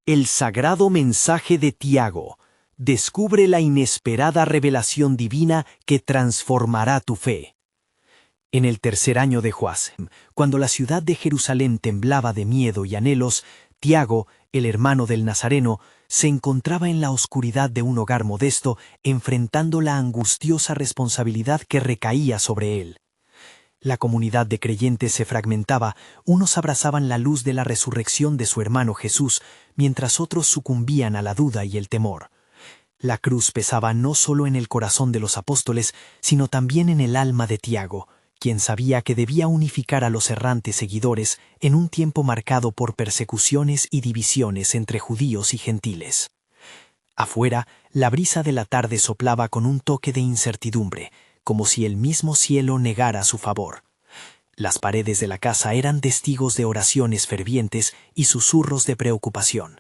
El sagrado mensaje de Tiago. Descubre la inesperada revelación divina que transformará tu fe. En el tercer año de Joacim, cuando la ciudad de Jerusalén temblaba de miedo y anhelos, Tiago, el hermano del Nazareno, se encontraba en la oscuridad de un hogar modesto, enfrentando la angustiosa responsabilidad que recaía sobre él. La comunidad de creyentes se fragmentaba, unos abrazaban la luz de la resurrección de su hermano Jesús, mientras otros sucumbían a la duda y el temor. La cruz pesaba no solo en el corazón de los apóstoles, sino también en el alma de Tiago, quien sabía que debía unificar a los errantes seguidores en un tiempo marcado por persecuciones y divisiones entre judíos y gentiles. Afuera, la brisa de la tarde soplaba con un toque de incertidumbre, como si el mismo cielo negara su favor. Las paredes de la casa eran testigos de oraciones fervientes y susurros de preocupación.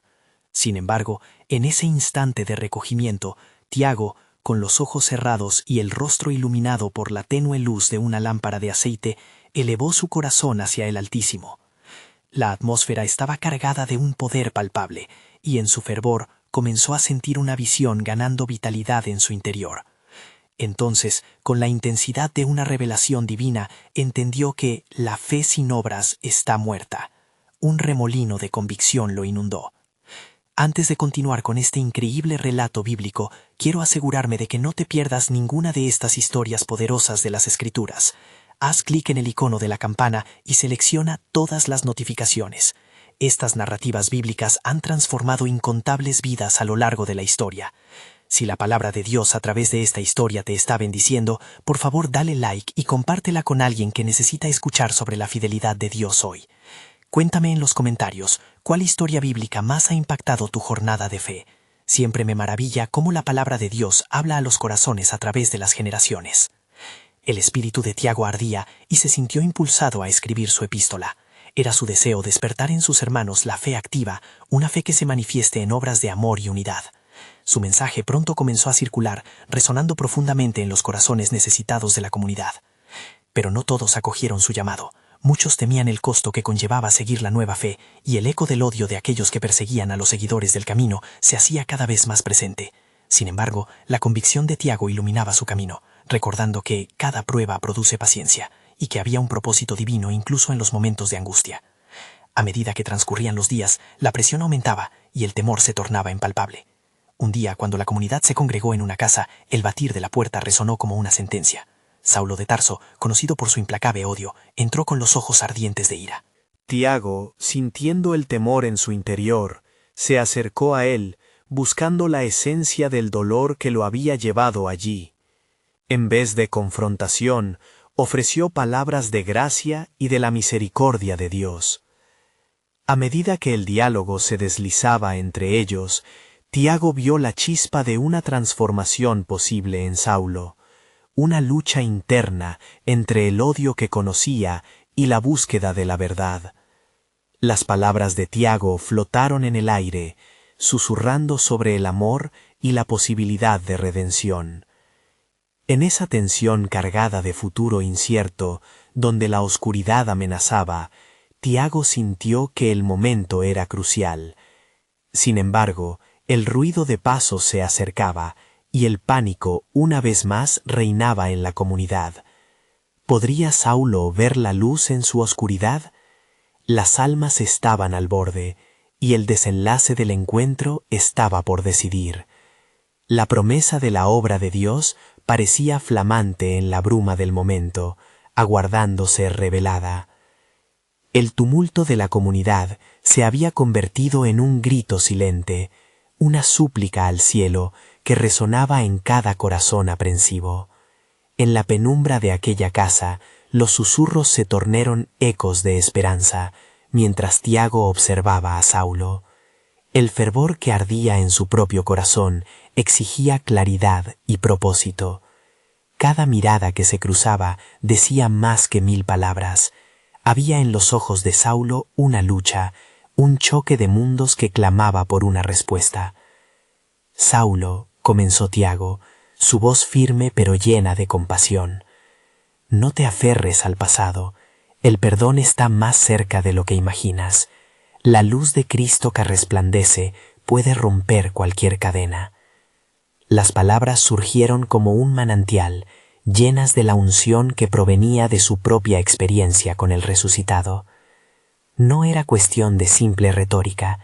Sin embargo, en ese instante de recogimiento, Tiago, con los ojos cerrados y el rostro iluminado por la tenue luz de una lámpara de aceite, elevó su corazón hacia el Altísimo. La atmósfera estaba cargada de un poder palpable, y en su fervor comenzó a sentir una visión ganando vitalidad en su interior. Entonces, con la intensidad de una revelación divina, entendió que la fe sin obras está muerta. Un remolino de convicción lo inundó. Antes de continuar con este increíble relato bíblico, quiero asegurarme de que no te pierdas ninguna de estas historias poderosas de las Escrituras. Haz clic en el icono de la campana y selecciona todas las notificaciones. Estas narrativas bíblicas han transformado incontables vidas a lo largo de la historia. Si la palabra de Dios a través de esta historia te está bendiciendo, por favor dale like y compártela con alguien que necesita escuchar sobre la fidelidad de Dios hoy. Cuéntame en los comentarios, ¿cuál historia bíblica más ha impactado tu jornada de fe? Siempre me maravilla cómo la palabra de Dios habla a los corazones a través de las generaciones. El espíritu de Tiago ardía y se sintió impulsado a escribir su epístola. Era su deseo despertar en sus hermanos la fe activa, una fe que se manifieste en obras de amor y unidad. Su mensaje pronto comenzó a circular, resonando profundamente en los corazones necesitados de la comunidad. Pero no todos acogieron su llamado. Muchos temían el costo que conllevaba seguir la nueva fe, y el eco del odio de aquellos que perseguían a los seguidores del camino se hacía cada vez más presente. Sin embargo, la convicción de Tiago iluminaba su camino, recordando que cada prueba produce paciencia, y que había un propósito divino incluso en los momentos de angustia. A medida que transcurrían los días, la presión aumentaba y el temor se tornaba impalpable. Un día, cuando la comunidad se congregó en una casa, el batir de la puerta resonó como una sentencia. Saulo de Tarso, conocido por su implacable odio, entró con los ojos ardientes de ira. Tiago, sintiendo el temor en su interior, se acercó a él, buscando la esencia del dolor que lo había llevado allí. En vez de confrontación, ofreció palabras de gracia y de la misericordia de Dios. A medida que el diálogo se deslizaba entre ellos, Tiago vio la chispa de una transformación posible en Saulo, una lucha interna entre el odio que conocía y la búsqueda de la verdad. Las palabras de Tiago flotaron en el aire, susurrando sobre el amor y la posibilidad de redención. En esa tensión cargada de futuro incierto, donde la oscuridad amenazaba, Tiago sintió que el momento era crucial. Sin embargo, el ruido de pasos se acercaba, y el pánico una vez más reinaba en la comunidad. ¿Podría Saulo ver la luz en su oscuridad? Las almas estaban al borde, y el desenlace del encuentro estaba por decidir. La promesa de la obra de Dios parecía flamante en la bruma del momento, aguardando ser revelada. El tumulto de la comunidad se había convertido en un grito silente, una súplica al cielo que resonaba en cada corazón aprensivo. En la penumbra de aquella casa, los susurros se tornaron ecos de esperanza, mientras Tiago observaba a Saulo. El fervor que ardía en su propio corazón exigía claridad y propósito. Cada mirada que se cruzaba decía más que 1000 palabras. Había en los ojos de Saulo una lucha, un choque de mundos que clamaba por una respuesta. «Saulo», comenzó Tiago, su voz firme pero llena de compasión, «no te aferres al pasado. El perdón está más cerca de lo que imaginas. La luz de Cristo que resplandece puede romper cualquier cadena. Las palabras surgieron como un manantial, llenas de la unción que provenía de su propia experiencia con el resucitado. No era cuestión de simple retórica,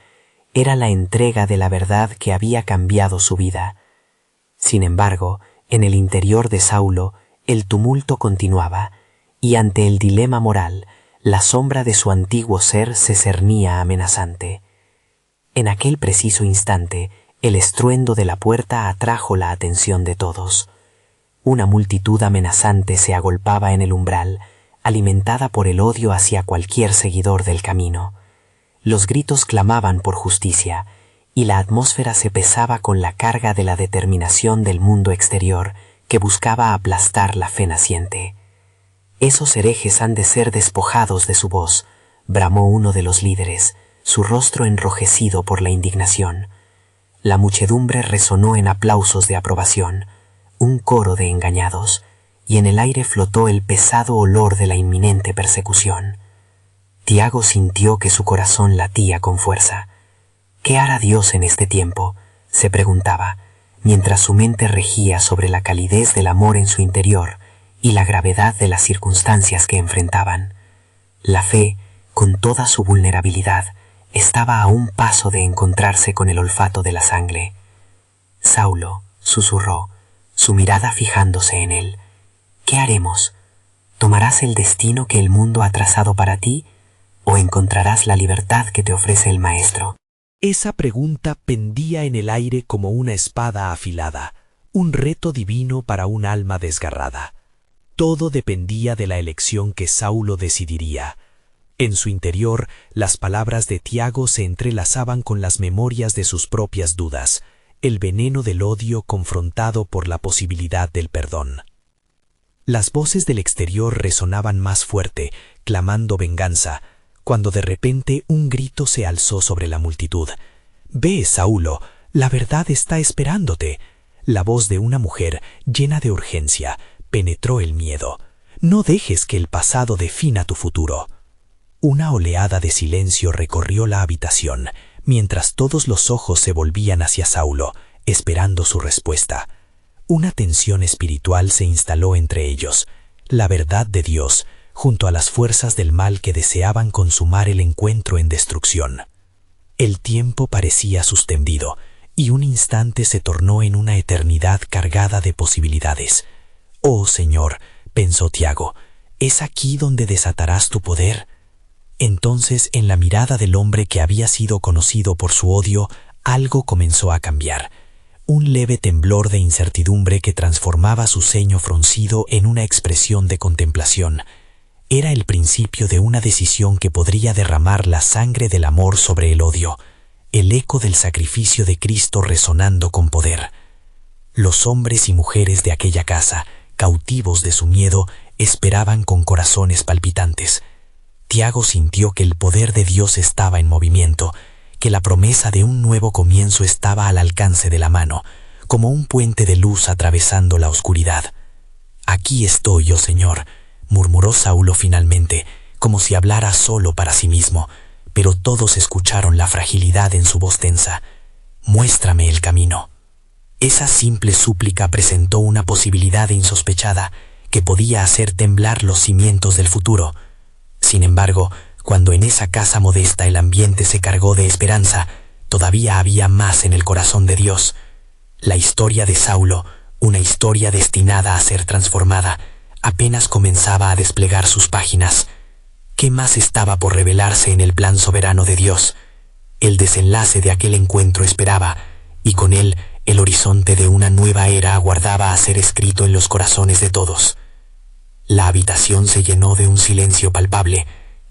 era la entrega de la verdad que había cambiado su vida. Sin embargo, en el interior de Saulo, el tumulto continuaba, y ante el dilema moral, la sombra de su antiguo ser se cernía amenazante. En aquel preciso instante, el estruendo de la puerta atrajo la atención de todos. Una multitud amenazante se agolpaba en el umbral, alimentada por el odio hacia cualquier seguidor del camino. Los gritos clamaban por justicia, y la atmósfera se pesaba con la carga de la determinación del mundo exterior que buscaba aplastar la fe naciente. «Esos herejes han de ser despojados de su voz», bramó uno de los líderes, su rostro enrojecido por la indignación. La muchedumbre resonó en aplausos de aprobación, un coro de engañados, y en el aire flotó el pesado olor de la inminente persecución. Tiago sintió que su corazón latía con fuerza. ¿Qué hará Dios en este tiempo?, se preguntaba, mientras su mente regía sobre la calidez del amor en su interior y la gravedad de las circunstancias que enfrentaban. La fe, con toda su vulnerabilidad, estaba a un paso de encontrarse con el olfato de la sangre. «Saulo», susurró, su mirada fijándose en él, «¿qué haremos? ¿Tomarás el destino que el mundo ha trazado para ti o encontrarás la libertad que te ofrece el Maestro?» Esa pregunta pendía en el aire como una espada afilada, un reto divino para un alma desgarrada. Todo dependía de la elección que Saulo decidiría. En su interior, las palabras de Tiago se entrelazaban con las memorias de sus propias dudas, el veneno del odio confrontado por la posibilidad del perdón. Las voces del exterior resonaban más fuerte, clamando venganza, cuando de repente un grito se alzó sobre la multitud. «Ve, Saulo, la verdad está esperándote». La voz de una mujer, llena de urgencia, penetró el miedo. «No dejes que el pasado defina tu futuro». Una oleada de silencio recorrió la habitación, mientras todos los ojos se volvían hacia Saulo, esperando su respuesta. Una tensión espiritual se instaló entre ellos. La verdad de Dios, junto a las fuerzas del mal que deseaban consumar el encuentro en destrucción. El tiempo parecía suspendido, y un instante se tornó en una eternidad cargada de posibilidades. «Oh Señor», pensó Tiago, «¿es aquí donde desatarás tu poder?» Entonces, en la mirada del hombre que había sido conocido por su odio, algo comenzó a cambiar. Un leve temblor de incertidumbre que transformaba su ceño fruncido en una expresión de contemplación. Era el principio de una decisión que podría derramar la sangre del amor sobre el odio, el eco del sacrificio de Cristo resonando con poder. Los hombres y mujeres de aquella casa, cautivos de su miedo, esperaban con corazones palpitantes. Tiago sintió que el poder de Dios estaba en movimiento, que la promesa de un nuevo comienzo estaba al alcance de la mano, como un puente de luz atravesando la oscuridad. «Aquí estoy, oh Señor», murmuró Saulo finalmente, como si hablara solo para sí mismo, pero todos escucharon la fragilidad en su voz tensa. «Muéstrame el camino». Esa simple súplica presentó una posibilidad insospechada que podía hacer temblar los cimientos del futuro. Sin embargo, cuando en esa casa modesta el ambiente se cargó de esperanza, todavía había más en el corazón de Dios. La historia de Saulo, una historia destinada a ser transformada, apenas comenzaba a desplegar sus páginas. ¿Qué más estaba por revelarse en el plan soberano de Dios? El desenlace de aquel encuentro esperaba, y con él el horizonte de una nueva era aguardaba a ser escrito en los corazones de todos. La habitación se llenó de un silencio palpable,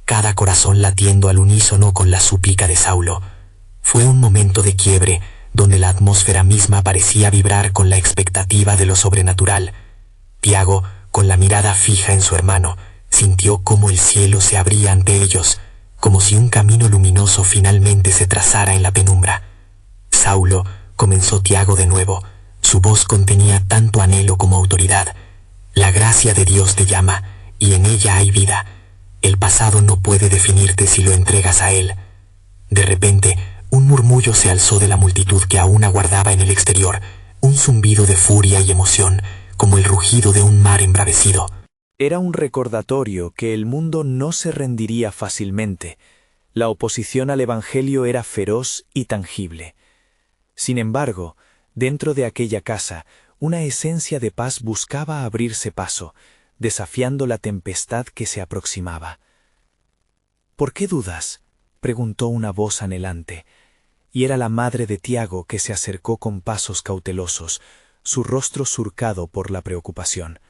cada corazón latiendo al unísono con la súplica de Saulo. Fue un momento de quiebre, donde la atmósfera misma parecía vibrar con la expectativa de lo sobrenatural. Tiago, con la mirada fija en su hermano, sintió cómo el cielo se abría ante ellos, como si un camino luminoso finalmente se trazara en la penumbra. «Saulo», comenzó Tiago de nuevo, su voz contenía tanto anhelo como autoridad. «La gracia de Dios te llama, y en ella hay vida. El pasado no puede definirte si lo entregas a Él. De repente, un murmullo se alzó de la multitud que aún aguardaba en el exterior, un zumbido de furia y emoción, como el rugido de un mar embravecido. Era un recordatorio que el mundo no se rendiría fácilmente. La oposición al Evangelio era feroz y tangible. Sin embargo, dentro de aquella casa, una esencia de paz buscaba abrirse paso, desafiando la tempestad que se aproximaba. «¿Por qué dudas?», preguntó una voz anhelante, y era la madre de Tiago que se acercó con pasos cautelosos, su rostro surcado por la preocupación.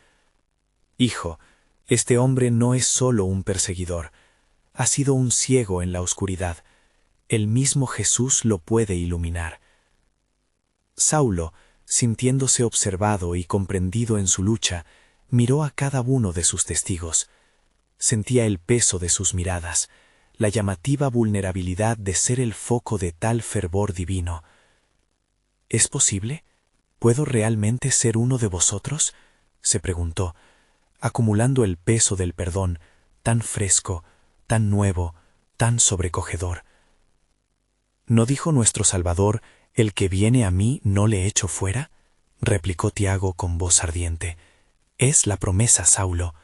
«Hijo, este hombre no es solo un perseguidor, ha sido un ciego en la oscuridad. El mismo Jesús lo puede iluminar». Saulo, sintiéndose observado y comprendido en su lucha, miró a cada uno de sus testigos. Sentía el peso de sus miradas, la llamativa vulnerabilidad de ser el foco de tal fervor divino. «¿Es posible? ¿Puedo realmente ser uno de vosotros?», se preguntó, acumulando el peso del perdón, tan fresco, tan nuevo, tan sobrecogedor. ¿No dijo nuestro Salvador: «El que viene a mí no le echo fuera»? Replicó Tiago con voz ardiente. Es la promesa, Saulo.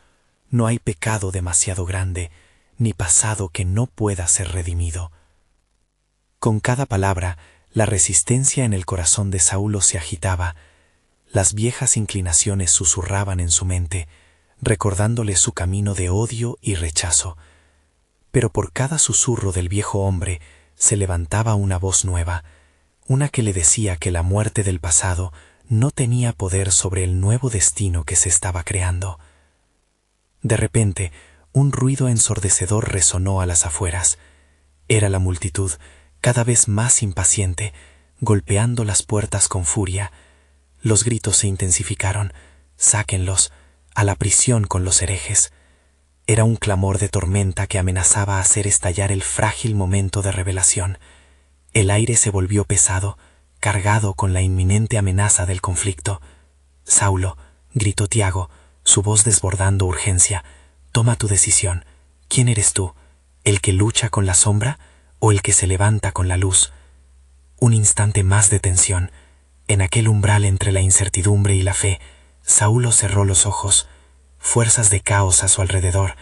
No hay pecado demasiado grande, ni pasado que no pueda ser redimido. Con cada palabra, la resistencia en el corazón de Saulo se agitaba. Las viejas inclinaciones susurraban en su mente, recordándole su camino de odio y rechazo. Pero por cada susurro del viejo hombre se levantaba una voz nueva, una que le decía que la muerte del pasado no tenía poder sobre el nuevo destino que se estaba creando. De repente, un ruido ensordecedor resonó a las afueras. Era la multitud, cada vez más impaciente, golpeando las puertas con furia. Los gritos se intensificaron. «Sáquenlos, a la prisión con los herejes». Era un clamor de tormenta que amenazaba hacer estallar el frágil momento de revelación. El aire se volvió pesado, cargado con la inminente amenaza del conflicto. «Saulo», gritó Tiago, su voz desbordando urgencia, «toma tu decisión. ¿Quién eres tú? ¿El que lucha con la sombra o el que se levanta con la luz?» Un instante más de tensión. En aquel umbral entre la incertidumbre y la fe, Saulo cerró los ojos, fuerzas de caos a su alrededor,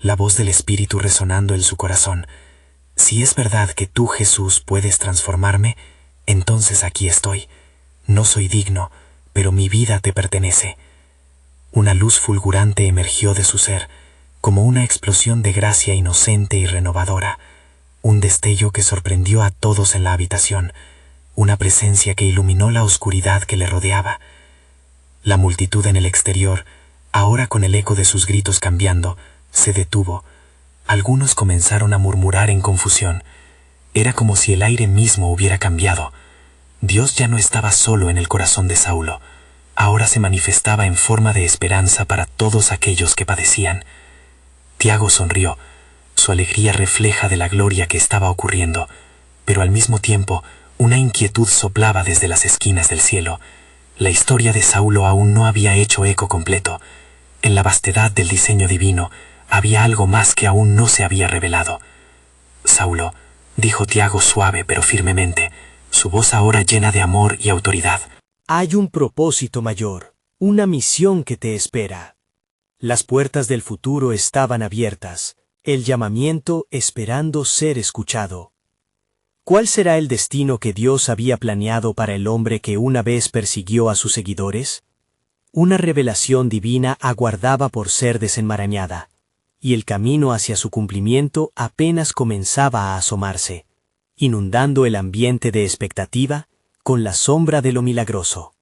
la voz del Espíritu resonando en su corazón. «Si es verdad que tú, Jesús, puedes transformarme, entonces aquí estoy. No soy digno, pero mi vida te pertenece». Una luz fulgurante emergió de su ser, como una explosión de gracia inocente y renovadora, un destello que sorprendió a todos en la habitación, una presencia que iluminó la oscuridad que le rodeaba. La multitud en el exterior, ahora con el eco de sus gritos cambiando, se detuvo. Algunos comenzaron a murmurar en confusión. Era como si el aire mismo hubiera cambiado. Dios ya no estaba solo en el corazón de Saulo. Ahora se manifestaba en forma de esperanza para todos aquellos que padecían. Tiago sonrió. Su alegría refleja de la gloria que estaba ocurriendo, pero al mismo tiempo una inquietud soplaba desde las esquinas del cielo. La historia de Saulo aún no había hecho eco completo. En la vastedad del diseño divino había algo más que aún no se había revelado. «Saulo», dijo Tiago suave pero firmemente, su voz ahora llena de amor y autoridad. «Hay un propósito mayor, una misión que te espera». Las puertas del futuro estaban abiertas, el llamamiento esperando ser escuchado. ¿Cuál será el destino que Dios había planeado para el hombre que una vez persiguió a sus seguidores? Una revelación divina aguardaba por ser desenmarañada, y el camino hacia su cumplimiento apenas comenzaba a asomarse, inundando el ambiente de expectativa con la sombra de lo milagroso.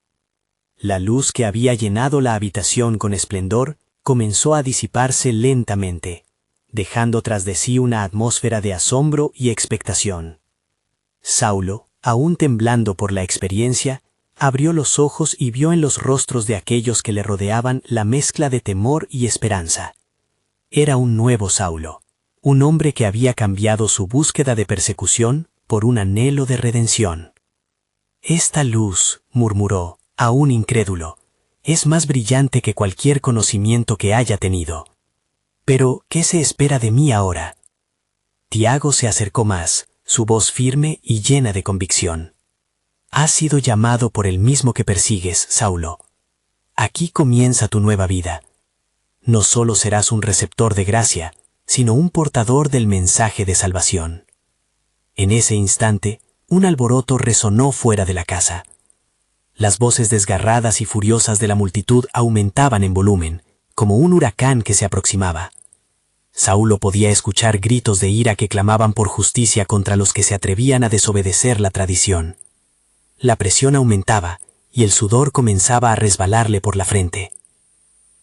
La luz que había llenado la habitación con esplendor comenzó a disiparse lentamente, dejando tras de sí una atmósfera de asombro y expectación. Saulo, aún temblando por la experiencia, abrió los ojos y vio en los rostros de aquellos que le rodeaban la mezcla de temor y esperanza. Era un nuevo Saulo, un hombre que había cambiado su búsqueda de persecución por un anhelo de redención. «Esta luz», murmuró, aún incrédulo, «es más brillante que cualquier conocimiento que haya tenido. Pero, ¿qué se espera de mí ahora?» Tiago se acercó más, su voz firme y llena de convicción. Has sido llamado por el mismo que persigues, Saulo. Aquí comienza tu nueva vida. No solo serás un receptor de gracia, sino un portador del mensaje de salvación. En ese instante, un alboroto resonó fuera de la casa. Las voces desgarradas y furiosas de la multitud aumentaban en volumen, como un huracán que se aproximaba. Saulo podía escuchar gritos de ira que clamaban por justicia contra los que se atrevían a desobedecer la tradición. La presión aumentaba y el sudor comenzaba a resbalarle por la frente.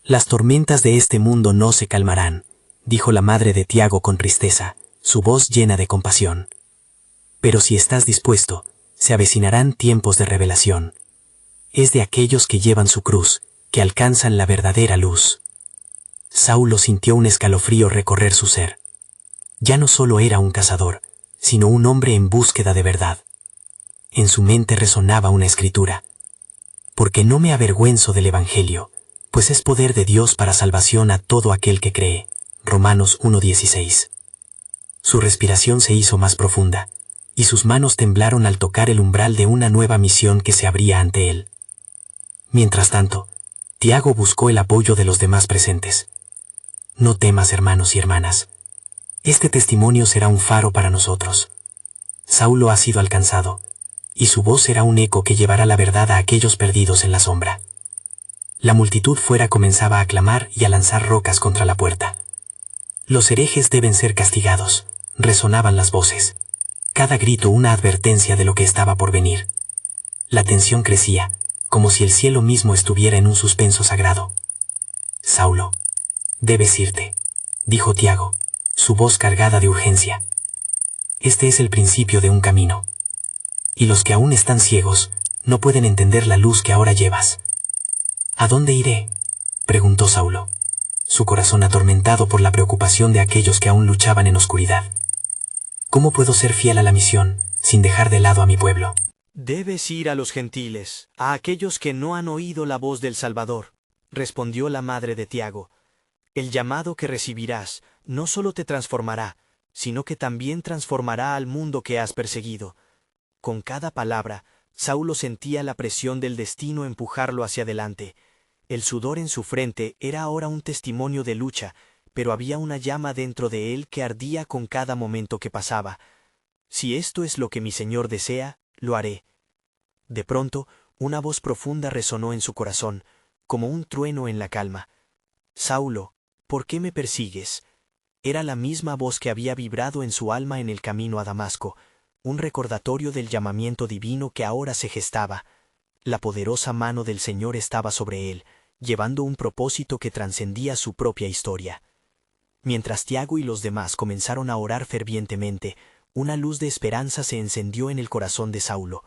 Las tormentas de este mundo no se calmarán, dijo la madre de Tiago con tristeza, su voz llena de compasión. Pero si estás dispuesto, se avecinarán tiempos de revelación. Es de aquellos que llevan su cruz, que alcanzan la verdadera luz. Saulo sintió un escalofrío recorrer su ser. Ya no solo era un cazador, sino un hombre en búsqueda de verdad. En su mente resonaba una escritura. Porque no me avergüenzo del Evangelio, pues es poder de Dios para salvación a todo aquel que cree. Romanos 1:16. Su respiración se hizo más profunda, y sus manos temblaron al tocar el umbral de una nueva misión que se abría ante él. Mientras tanto, Tiago buscó el apoyo de los demás presentes. No temas, hermanos y hermanas. Este testimonio será un faro para nosotros. Saulo ha sido alcanzado, y su voz será un eco que llevará la verdad a aquellos perdidos en la sombra. La multitud fuera comenzaba a clamar y a lanzar rocas contra la puerta. Los herejes deben ser castigados, resonaban las voces. Cada grito una advertencia de lo que estaba por venir. La tensión crecía, como si el cielo mismo estuviera en un suspenso sagrado. Saulo, debes irte, dijo Tiago, su voz cargada de urgencia. Este es el principio de un camino. Y los que aún están ciegos, no pueden entender la luz que ahora llevas. ¿A dónde iré?, preguntó Saulo, su corazón atormentado por la preocupación de aquellos que aún luchaban en oscuridad. ¿Cómo puedo ser fiel a la misión, sin dejar de lado a mi pueblo? Debes ir a los gentiles, a aquellos que no han oído la voz del Salvador, respondió la madre de Tiago. El llamado que recibirás no solo te transformará, sino que también transformará al mundo que has perseguido. Con cada palabra, Saulo sentía la presión del destino empujarlo hacia adelante. El sudor en su frente era ahora un testimonio de lucha, pero había una llama dentro de él que ardía con cada momento que pasaba. Si esto es lo que mi Señor desea, lo haré. De pronto, una voz profunda resonó en su corazón, como un trueno en la calma. Saulo, ¿por qué me persigues? Era la misma voz que había vibrado en su alma en el camino a Damasco, un recordatorio del llamamiento divino que ahora se gestaba. La poderosa mano del Señor estaba sobre él, llevando un propósito que trascendía su propia historia. Mientras Tiago y los demás comenzaron a orar fervientemente, una luz de esperanza se encendió en el corazón de Saulo.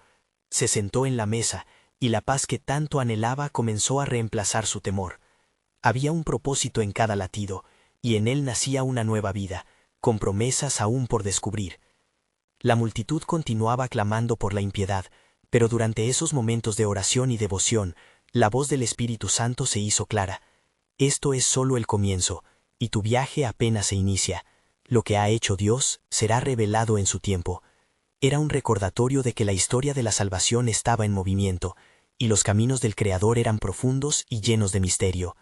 Se sentó en la mesa, y la paz que tanto anhelaba comenzó a reemplazar su temor. Había un propósito en cada latido, y en él nacía una nueva vida, con promesas aún por descubrir. La multitud continuaba clamando por la impiedad, pero durante esos momentos de oración y devoción, la voz del Espíritu Santo se hizo clara. Esto es solo el comienzo, y tu viaje apenas se inicia. Lo que ha hecho Dios será revelado en su tiempo. Era un recordatorio de que la historia de la salvación estaba en movimiento, y los caminos del Creador eran profundos y llenos de misterio.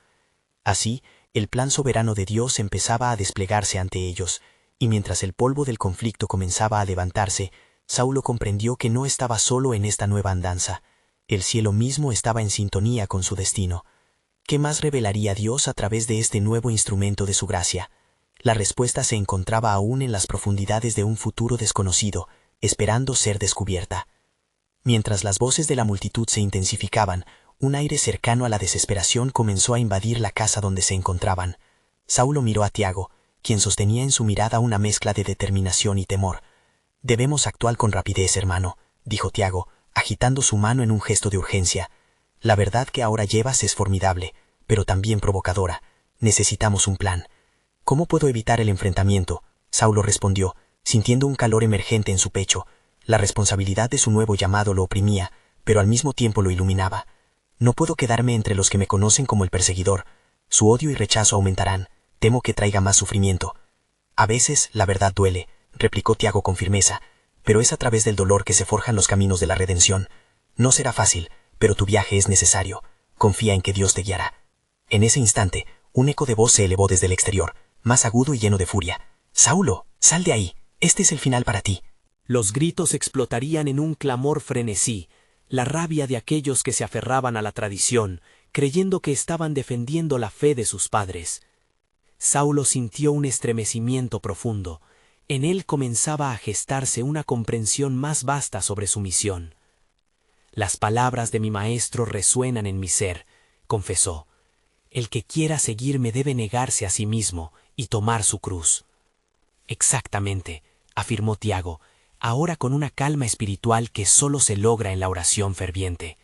Así, el plan soberano de Dios empezaba a desplegarse ante ellos, y mientras el polvo del conflicto comenzaba a levantarse, Saulo comprendió que no estaba solo en esta nueva andanza. El cielo mismo estaba en sintonía con su destino. ¿Qué más revelaría Dios a través de este nuevo instrumento de su gracia? La respuesta se encontraba aún en las profundidades de un futuro desconocido, esperando ser descubierta. Mientras las voces de la multitud se intensificaban, un aire cercano a la desesperación comenzó a invadir la casa donde se encontraban. Saulo miró a Tiago, quien sostenía en su mirada una mezcla de determinación y temor. «Debemos actuar con rapidez, hermano», dijo Tiago, agitando su mano en un gesto de urgencia. «La verdad que ahora llevas es formidable, pero también provocadora. Necesitamos un plan». «¿Cómo puedo evitar el enfrentamiento?», Saulo respondió, sintiendo un calor emergente en su pecho. La responsabilidad de su nuevo llamado lo oprimía, pero al mismo tiempo lo iluminaba. «No puedo quedarme entre los que me conocen como el perseguidor. Su odio y rechazo aumentarán. Temo que traiga más sufrimiento». «A veces la verdad duele», replicó Tiago con firmeza, pero es a través del dolor que se forjan los caminos de la redención. No será fácil, pero tu viaje es necesario. Confía en que Dios te guiará. En ese instante, un eco de voz se elevó desde el exterior, más agudo y lleno de furia. «Saulo, sal de ahí. Este es el final para ti». Los gritos explotarían en un clamor frenesí, la rabia de aquellos que se aferraban a la tradición, creyendo que estaban defendiendo la fe de sus padres. Saulo sintió un estremecimiento profundo. En él comenzaba a gestarse una comprensión más vasta sobre su misión. «Las palabras de mi maestro resuenan en mi ser», confesó. «El que quiera seguirme debe negarse a sí mismo y tomar su cruz». «Exactamente», afirmó Tiago, ahora con una calma espiritual que solo se logra en la oración ferviente.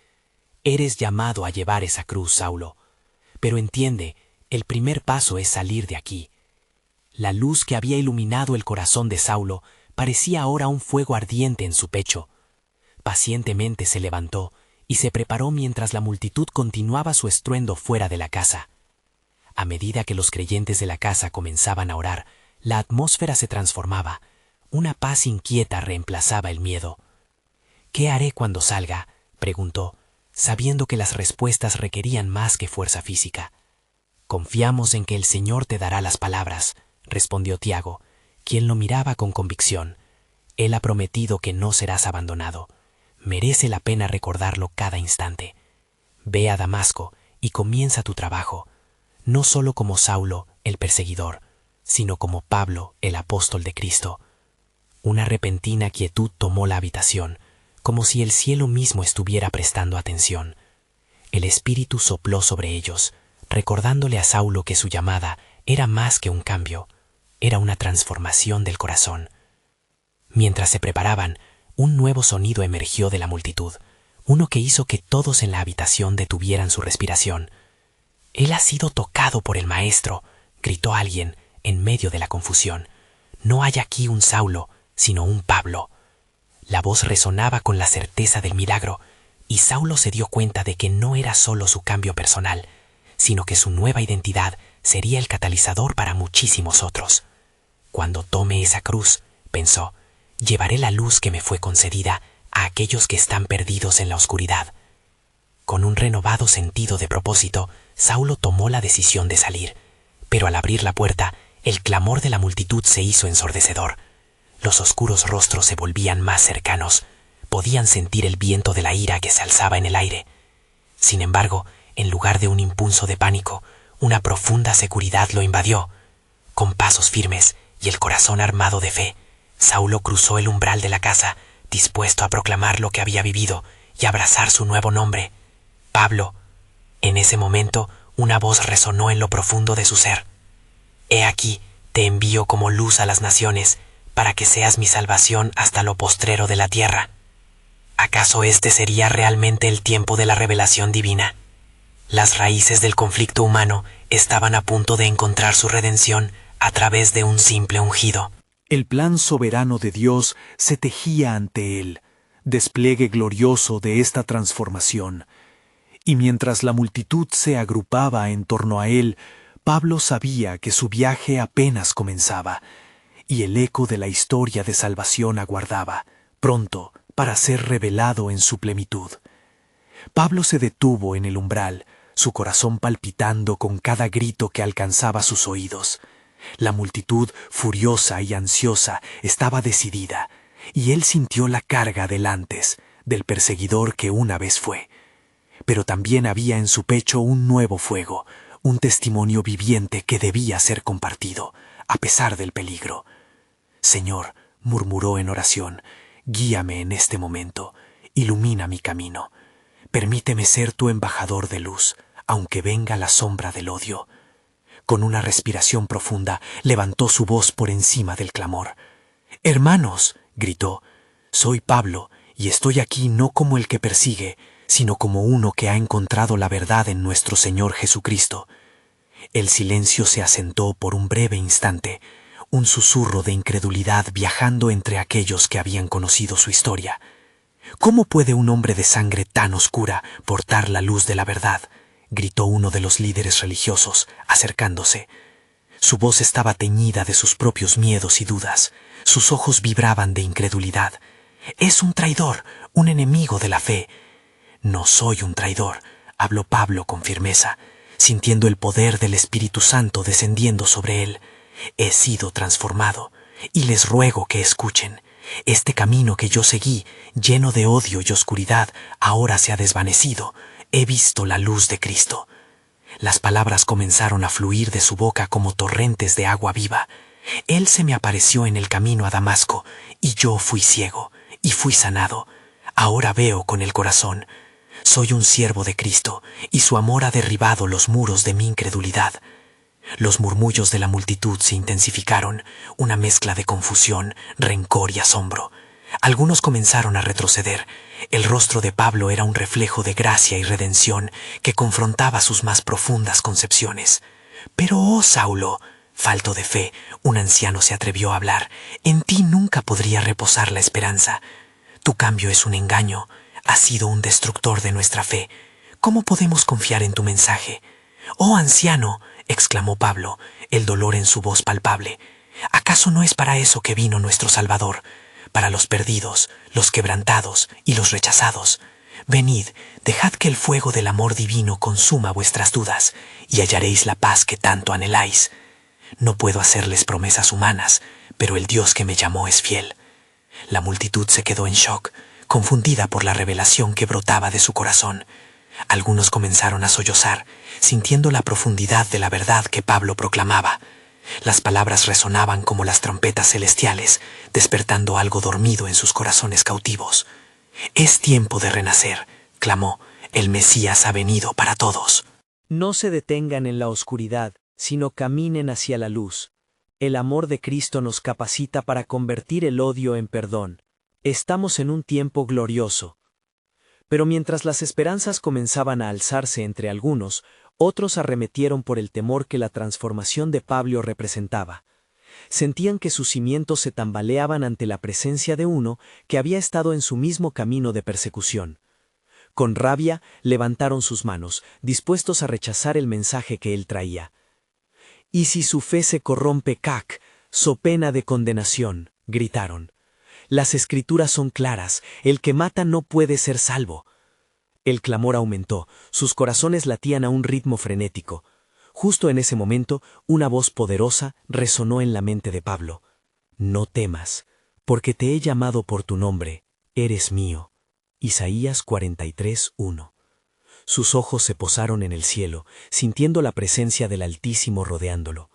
«Eres llamado a llevar esa cruz, Saulo. Pero entiende, el primer paso es salir de aquí». La luz que había iluminado el corazón de Saulo parecía ahora un fuego ardiente en su pecho. Pacientemente se levantó y se preparó mientras la multitud continuaba su estruendo fuera de la casa. A medida que los creyentes de la casa comenzaban a orar, la atmósfera se transformaba. Una paz inquieta reemplazaba el miedo. «¿Qué haré cuando salga?», preguntó, sabiendo que las respuestas requerían más que fuerza física. «Confiamos en que el Señor te dará las palabras», respondió Tiago, quien lo miraba con convicción. «Él ha prometido que no serás abandonado. Merece la pena recordarlo cada instante. Ve a Damasco y comienza tu trabajo, no solo como Saulo, el perseguidor, sino como Pablo, el apóstol de Cristo». Una repentina quietud tomó la habitación, como si el cielo mismo estuviera prestando atención. El Espíritu sopló sobre ellos, recordándole a Saulo que su llamada era más que un cambio, era una transformación del corazón. Mientras se preparaban, un nuevo sonido emergió de la multitud, uno que hizo que todos en la habitación detuvieran su respiración. «Él ha sido tocado por el Maestro», gritó alguien en medio de la confusión. «No hay aquí un Saulo, sino un Pablo». La voz resonaba con la certeza del milagro, y Saulo se dio cuenta de que no era solo su cambio personal, sino que su nueva identidad sería el catalizador para muchísimos otros. «Cuando tome esa cruz», pensó, «llevaré la luz que me fue concedida a aquellos que están perdidos en la oscuridad». Con un renovado sentido de propósito, Saulo tomó la decisión de salir, pero al abrir la puerta, el clamor de la multitud se hizo ensordecedor. Los oscuros rostros se volvían más cercanos. Podían sentir el viento de la ira que se alzaba en el aire. Sin embargo, en lugar de un impulso de pánico, una profunda seguridad lo invadió. Con pasos firmes y el corazón armado de fe, Saulo cruzó el umbral de la casa, dispuesto a proclamar lo que había vivido y abrazar su nuevo nombre, Pablo. En ese momento, una voz resonó en lo profundo de su ser. «He aquí, te envío como luz a las naciones, para que seas mi salvación hasta lo postrero de la tierra». ¿Acaso este sería realmente el tiempo de la revelación divina? Las raíces del conflicto humano estaban a punto de encontrar su redención a través de un simple ungido. El plan soberano de Dios se tejía ante él, despliegue glorioso de esta transformación. Y mientras la multitud se agrupaba en torno a él, Pablo sabía que su viaje apenas comenzaba, y el eco de la historia de salvación aguardaba, pronto, para ser revelado en su plenitud. Pablo se detuvo en el umbral, su corazón palpitando con cada grito que alcanzaba sus oídos. La multitud, furiosa y ansiosa, estaba decidida, y él sintió la carga del antes, del perseguidor que una vez fue. Pero también había en su pecho un nuevo fuego, un testimonio viviente que debía ser compartido, a pesar del peligro. «Señor», murmuró en oración, «guíame en este momento, ilumina mi camino. Permíteme ser tu embajador de luz, aunque venga la sombra del odio». Con una respiración profunda, levantó su voz por encima del clamor. «Hermanos», gritó, «soy Pablo, y estoy aquí no como el que persigue, sino como uno que ha encontrado la verdad en nuestro Señor Jesucristo». El silencio se asentó por un breve instante, un susurro de incredulidad viajando entre aquellos que habían conocido su historia. «¿Cómo puede un hombre de sangre tan oscura portar la luz de la verdad?», gritó uno de los líderes religiosos, acercándose. Su voz estaba teñida de sus propios miedos y dudas. Sus ojos vibraban de incredulidad. «Es un traidor, un enemigo de la fe». «No soy un traidor», habló Pablo con firmeza, sintiendo el poder del Espíritu Santo descendiendo sobre él. «He sido transformado, y les ruego que escuchen. Este camino que yo seguí, lleno de odio y oscuridad, ahora se ha desvanecido. He visto la luz de Cristo». Las palabras comenzaron a fluir de su boca como torrentes de agua viva. «Él se me apareció en el camino a Damasco, y yo fui ciego, y fui sanado. Ahora veo con el corazón. Soy un siervo de Cristo, y su amor ha derribado los muros de mi incredulidad». Los murmullos de la multitud se intensificaron, una mezcla de confusión, rencor y asombro. Algunos comenzaron a retroceder. El rostro de Pablo era un reflejo de gracia y redención que confrontaba sus más profundas concepciones. «Pero, oh Saulo», falto de fe, un anciano se atrevió a hablar, «en ti nunca podría reposar la esperanza. Tu cambio es un engaño, has sido un destructor de nuestra fe. ¿Cómo podemos confiar en tu mensaje?» «Oh anciano», exclamó Pablo, el dolor en su voz palpable, «¿acaso no es para eso que vino nuestro Salvador? Para los perdidos, los quebrantados y los rechazados. Venid, dejad que el fuego del amor divino consuma vuestras dudas, y hallaréis la paz que tanto anheláis. No puedo hacerles promesas humanas, pero el Dios que me llamó es fiel». La multitud se quedó en shock, confundida por la revelación que brotaba de su corazón. Algunos comenzaron a sollozar, sintiendo la profundidad de la verdad que Pablo proclamaba. Las palabras resonaban como las trompetas celestiales, despertando algo dormido en sus corazones cautivos. «Es tiempo de renacer», clamó, «el Mesías ha venido para todos». No se detengan en la oscuridad, sino caminen hacia la luz. El amor de Cristo nos capacita para convertir el odio en perdón. Estamos en un tiempo glorioso. Pero mientras las esperanzas comenzaban a alzarse entre algunos, otros arremetieron por el temor que la transformación de Pablo representaba. Sentían que sus cimientos se tambaleaban ante la presencia de uno que había estado en su mismo camino de persecución. Con rabia, levantaron sus manos, dispuestos a rechazar el mensaje que él traía. «Y si su fe se corrompe, so pena de condenación», gritaron. «Las escrituras son claras, el que mata no puede ser salvo». El clamor aumentó, sus corazones latían a un ritmo frenético. Justo en ese momento, una voz poderosa resonó en la mente de Pablo. «No temas, porque te he llamado por tu nombre, eres mío». Isaías 43:1. Sus ojos se posaron en el cielo, sintiendo la presencia del Altísimo rodeándolo.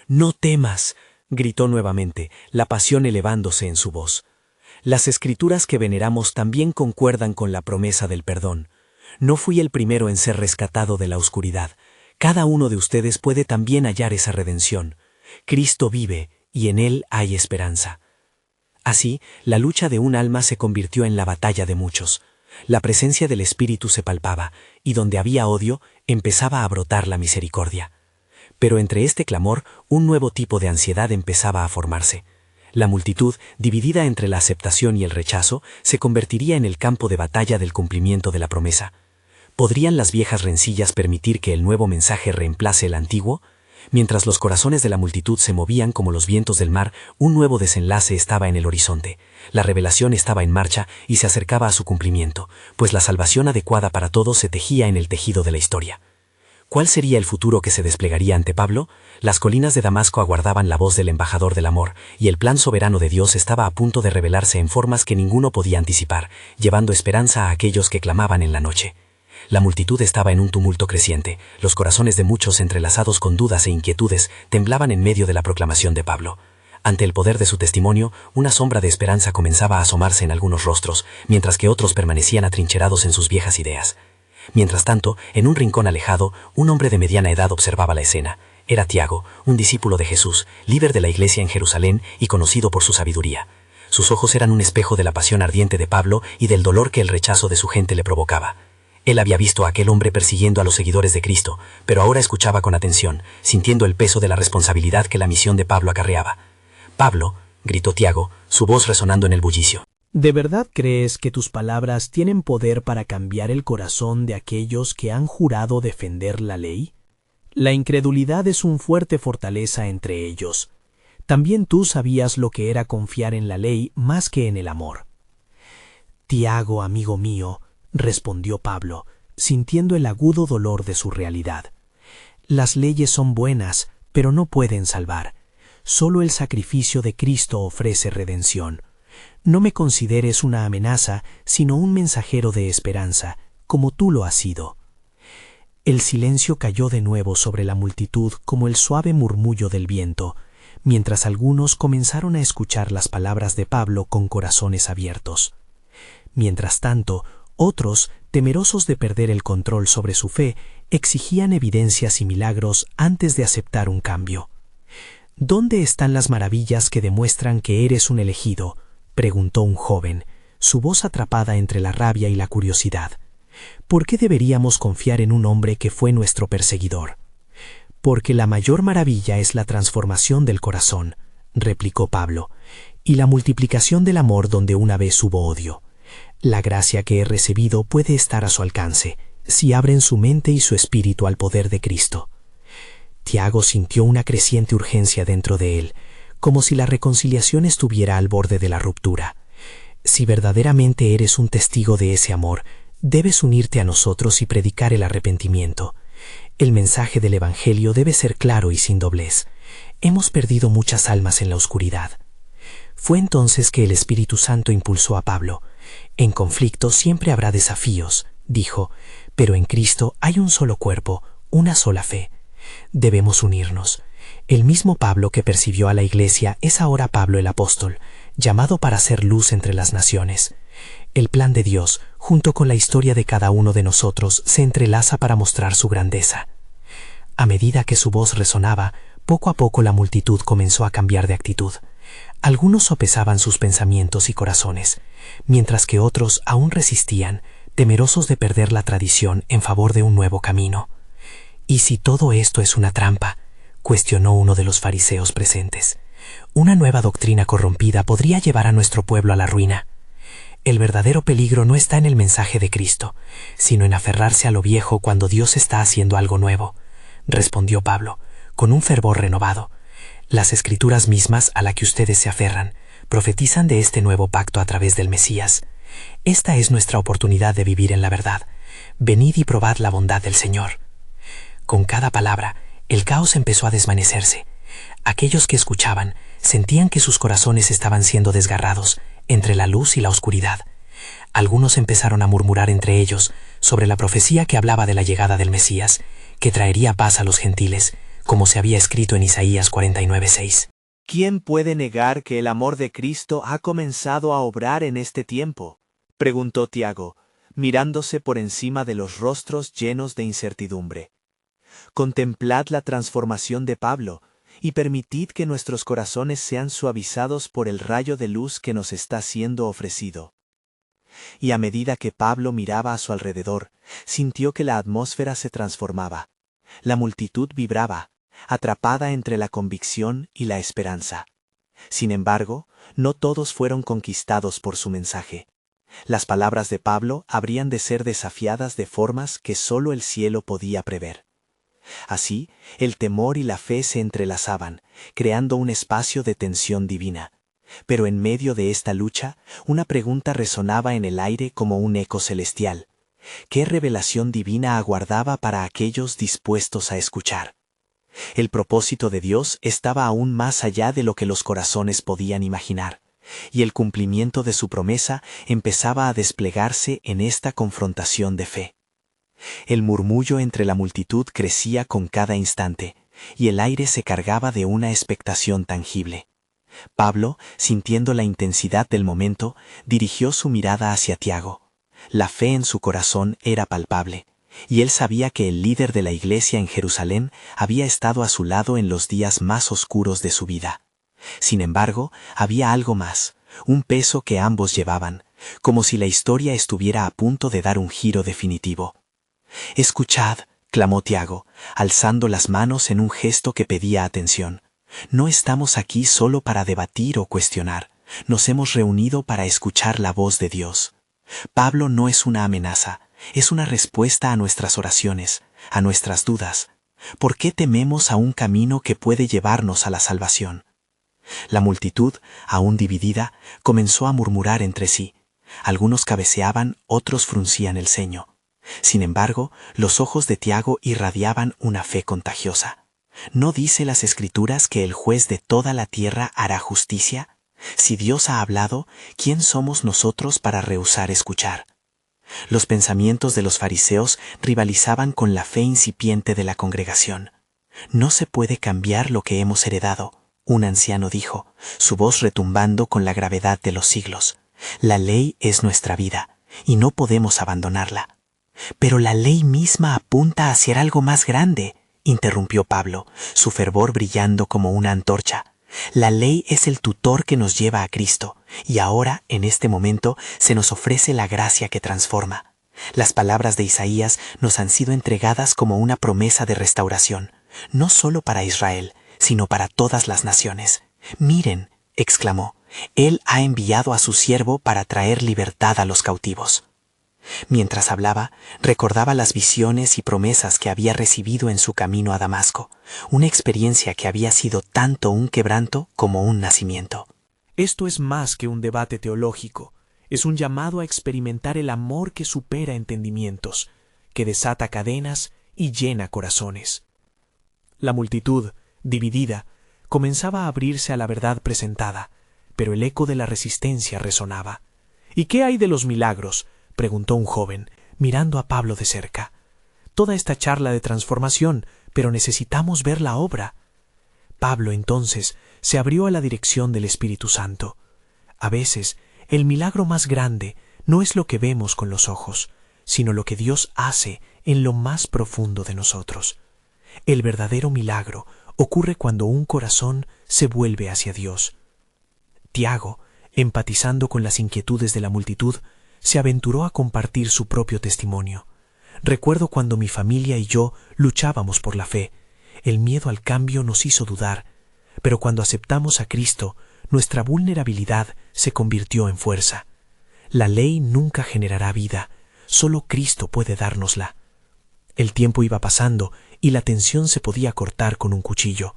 «No temas», gritó nuevamente, la pasión elevándose en su voz. Las escrituras que veneramos también concuerdan con la promesa del perdón. No fui el primero en ser rescatado de la oscuridad. Cada uno de ustedes puede también hallar esa redención. Cristo vive, y en Él hay esperanza. Así, la lucha de un alma se convirtió en la batalla de muchos. La presencia del Espíritu se palpaba, y donde había odio, empezaba a brotar la misericordia. Pero entre este clamor, un nuevo tipo de ansiedad empezaba a formarse. La multitud, dividida entre la aceptación y el rechazo, se convertiría en el campo de batalla del cumplimiento de la promesa. ¿Podrían las viejas rencillas permitir que el nuevo mensaje reemplace el antiguo? Mientras los corazones de la multitud se movían como los vientos del mar, un nuevo desenlace estaba en el horizonte. La revelación estaba en marcha y se acercaba a su cumplimiento, pues la salvación adecuada para todos se tejía en el tejido de la historia. ¿Cuál sería el futuro que se desplegaría ante Pablo? Las colinas de Damasco aguardaban la voz del embajador del amor, y el plan soberano de Dios estaba a punto de revelarse en formas que ninguno podía anticipar, llevando esperanza a aquellos que clamaban en la noche. La multitud estaba en un tumulto creciente, los corazones de muchos entrelazados con dudas e inquietudes temblaban en medio de la proclamación de Pablo. Ante el poder de su testimonio, una sombra de esperanza comenzaba a asomarse en algunos rostros, mientras que otros permanecían atrincherados en sus viejas ideas. Mientras tanto, en un rincón alejado, un hombre de mediana edad observaba la escena. Era Tiago, un discípulo de Jesús, líder de la iglesia en Jerusalén y conocido por su sabiduría. Sus ojos eran un espejo de la pasión ardiente de Pablo y del dolor que el rechazo de su gente le provocaba. Él había visto a aquel hombre persiguiendo a los seguidores de Cristo, pero ahora escuchaba con atención, sintiendo el peso de la responsabilidad que la misión de Pablo acarreaba. «Pablo», gritó Tiago, su voz resonando en el bullicio. ¿De verdad crees que tus palabras tienen poder para cambiar el corazón de aquellos que han jurado defender la ley? La incredulidad es un fuerte fortaleza entre ellos. También tú sabías lo que era confiar en la ley más que en el amor. Tiago, amigo mío, respondió Pablo, sintiendo el agudo dolor de su realidad. Las leyes son buenas, pero no pueden salvar. Solo el sacrificio de Cristo ofrece redención. No me consideres una amenaza, sino un mensajero de esperanza, como tú lo has sido. El silencio cayó de nuevo sobre la multitud como el suave murmullo del viento, mientras algunos comenzaron a escuchar las palabras de Pablo con corazones abiertos. Mientras tanto, otros, temerosos de perder el control sobre su fe, exigían evidencias y milagros antes de aceptar un cambio. ¿Dónde están las maravillas que demuestran que eres un elegido?, preguntó un joven, su voz atrapada entre la rabia y la curiosidad. ¿Por qué deberíamos confiar en un hombre que fue nuestro perseguidor? Porque la mayor maravilla es la transformación del corazón, replicó Pablo, y la multiplicación del amor donde una vez hubo odio. La gracia que he recibido puede estar a su alcance, si abren su mente y su espíritu al poder de Cristo. Tiago sintió una creciente urgencia dentro de él, como si la reconciliación estuviera al borde de la ruptura. Si verdaderamente eres un testigo de ese amor, debes unirte a nosotros y predicar el arrepentimiento. El mensaje del Evangelio debe ser claro y sin doblez. Hemos perdido muchas almas en la oscuridad. Fue entonces que el Espíritu Santo impulsó a Pablo. En conflicto siempre habrá desafíos, dijo, pero en Cristo hay un solo cuerpo, una sola fe. Debemos unirnos. El mismo Pablo que persiguió a la Iglesia es ahora Pablo el apóstol, llamado para ser luz entre las naciones. El plan de Dios, junto con la historia de cada uno de nosotros, se entrelaza para mostrar su grandeza. A medida que su voz resonaba, poco a poco la multitud comenzó a cambiar de actitud. Algunos sopesaban sus pensamientos y corazones, mientras que otros aún resistían, temerosos de perder la tradición en favor de un nuevo camino. ¿Y si todo esto es una trampa?, cuestionó uno de los fariseos presentes. Una nueva doctrina corrompida podría llevar a nuestro pueblo a la ruina. El verdadero peligro no está en el mensaje de Cristo, sino en aferrarse a lo viejo cuando Dios está haciendo algo nuevo, respondió Pablo, con un fervor renovado. Las Escrituras mismas a la que ustedes se aferran profetizan de este nuevo pacto a través del Mesías. Esta es nuestra oportunidad de vivir en la verdad. Venid y probad la bondad del Señor. Con cada palabra, el caos empezó a desvanecerse. Aquellos que escuchaban sentían que sus corazones estaban siendo desgarrados entre la luz y la oscuridad. Algunos empezaron a murmurar entre ellos sobre la profecía que hablaba de la llegada del Mesías, que traería paz a los gentiles, como se había escrito en Isaías 49:6. ¿Quién puede negar que el amor de Cristo ha comenzado a obrar en este tiempo?, preguntó Tiago, mirándose por encima de los rostros llenos de incertidumbre. Contemplad la transformación de Pablo, y permitid que nuestros corazones sean suavizados por el rayo de luz que nos está siendo ofrecido. Y a medida que Pablo miraba a su alrededor, sintió que la atmósfera se transformaba. La multitud vibraba, atrapada entre la convicción y la esperanza. Sin embargo, no todos fueron conquistados por su mensaje. Las palabras de Pablo habrían de ser desafiadas de formas que solo el cielo podía prever. Así, el temor y la fe se entrelazaban, creando un espacio de tensión divina. Pero en medio de esta lucha, una pregunta resonaba en el aire como un eco celestial. ¿Qué revelación divina aguardaba para aquellos dispuestos a escuchar? El propósito de Dios estaba aún más allá de lo que los corazones podían imaginar, y el cumplimiento de su promesa empezaba a desplegarse en esta confrontación de fe. El murmullo entre la multitud crecía con cada instante, y el aire se cargaba de una expectación tangible. Pablo, sintiendo la intensidad del momento, dirigió su mirada hacia Tiago. La fe en su corazón era palpable, y él sabía que el líder de la iglesia en Jerusalén había estado a su lado en los días más oscuros de su vida. Sin embargo, había algo más, un peso que ambos llevaban, como si la historia estuviera a punto de dar un giro definitivo. «Escuchad», clamó Tiago, alzando las manos en un gesto que pedía atención. «No estamos aquí solo para debatir o cuestionar, nos hemos reunido para escuchar la voz de Dios. Pablo no es una amenaza, es una respuesta a nuestras oraciones, a nuestras dudas. ¿Por qué tememos a un camino que puede llevarnos a la salvación? La multitud, aún dividida, comenzó a murmurar entre sí. Algunos cabeceaban, otros fruncían el ceño. Sin embargo, los ojos de Tiago irradiaban una fe contagiosa. ¿No dice las Escrituras que el juez de toda la tierra hará justicia? Si Dios ha hablado, ¿quién somos nosotros para rehusar escuchar? Los pensamientos de los fariseos rivalizaban con la fe incipiente de la congregación. No se puede cambiar lo que hemos heredado, un anciano dijo, su voz retumbando con la gravedad de los siglos. La ley es nuestra vida, y no podemos abandonarla. Pero la ley misma apunta hacia algo más grande, interrumpió Pablo, su fervor brillando como una antorcha. La ley es el tutor que nos lleva a Cristo, y ahora, en este momento, se nos ofrece la gracia que transforma. Las palabras de Isaías nos han sido entregadas como una promesa de restauración, no solo para Israel, sino para todas las naciones. Miren, exclamó, Él ha enviado a su siervo para traer libertad a los cautivos. Mientras hablaba, recordaba las visiones y promesas que había recibido en su camino a Damasco, una experiencia que había sido tanto un quebranto como un nacimiento. Esto es más que un debate teológico, es un llamado a experimentar el amor que supera entendimientos, que desata cadenas y llena corazones. La multitud, dividida, comenzaba a abrirse a la verdad presentada, pero el eco de la resistencia resonaba. ¿Y qué hay de los milagros?, preguntó un joven, mirando a Pablo de cerca. Toda esta charla de transformación, pero necesitamos ver la obra. Pablo entonces se abrió a la dirección del Espíritu Santo. A veces, el milagro más grande no es lo que vemos con los ojos, sino lo que Dios hace en lo más profundo de nosotros. El verdadero milagro ocurre cuando un corazón se vuelve hacia Dios. Tiago, empatizando con las inquietudes de la multitud, se aventuró a compartir su propio testimonio. Recuerdo cuando mi familia y yo luchábamos por la fe. El miedo al cambio nos hizo dudar, pero cuando aceptamos a Cristo, nuestra vulnerabilidad se convirtió en fuerza. La ley nunca generará vida, solo Cristo puede dárnosla. El tiempo iba pasando y la tensión se podía cortar con un cuchillo.